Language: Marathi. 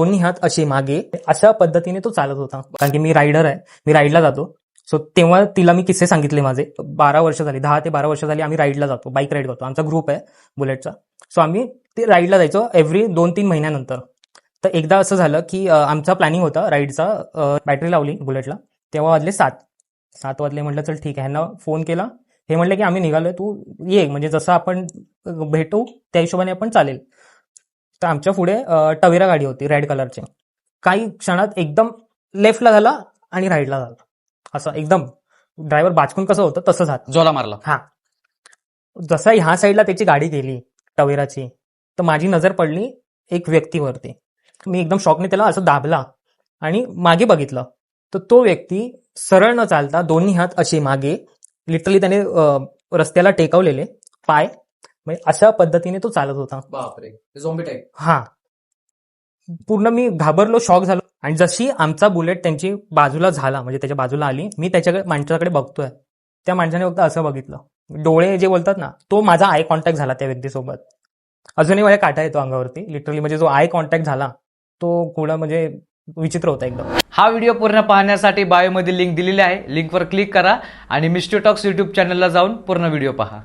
दोन्ही हात असे मागे अशा पद्धतीने तो चालत होता. कारण की मी रायडर आहे, मी राईडला जातो. सो तेव्हा तिला मी किस्से सांगितले माझे. 12 वर्ष झाली, 10 ते 12 वर्ष झाली आम्ही राईडला जातो, बाईक राईड करतो. आमचा ग्रुप आहे बुलेटचा. सो आम्ही ते राईडला जायचो एव्हरी 2-3 महिन्यानंतर. तर एकदा असं झालं की आमचा प्लॅनिंग होता राईडचा. बॅटरी लावली बुलेटला, तेव्हा वाजले 7 वाजले. म्हटलं चल ठीक आहे, ह्यांना फोन केला. हे म्हटलं की आम्ही निघालोय, तू ये, म्हणजे जसं आपण भेटू त्या हिशोबाने आपण चालेल. तर आमच्या पुढे टवेरा गाडी होती रेड कलरची. काही क्षणात एकदम लेफ्टला झाला आणि राईटला झाला. असं एकदम ड्रायव्हर बाचकून कसं होतं तसं झालं, जोला मारला. हा. जसं ह्या साईडला त्याची गाडी गेली टवेराची, तर माझी नजर पडली एक व्यक्तीवरती. मी एकदम शॉकने त्याला असं दाबला आणि मागे बघितलं, तर तो व्यक्ती सरळ न चालता दोन्ही हात असे मागे, लिटरली त्याने रस्त्याला टेकवलेले पाय, म्हणजे अशा पद्धतीने तो चालत होता. बापरे, झोंबी टाईप. हा. पूर्ण मी घाबरलो, शॉक झालो. आणि जशी आमचा बुलेट त्यांची बाजूला झाला, म्हणजे त्याच्या बाजूला आली, मी त्याच्याकडे माणसाकडे बघतोय. त्या माणसाने फक्त असं बघितलं, डोळे जे बोलतात ना, तो माझा आय कॉन्टॅक्ट झाला त्या व्यक्तीसोबत. अजूनही माझ्या काटा येतो अंगावरती लिटरली. म्हणजे जो आय कॉन्टॅक्ट झाला तो थोडा म्हणजे विचित्र होता एकदम. हा व्हिडिओ पूर्ण पाहण्यासाठी बायोमध्ये लिंक दिलेली आहे, लिंकवर क्लिक करा आणि मिस्टर टॉक्स यूट्यूब चॅनलला जाऊन पूर्ण व्हिडिओ पहा.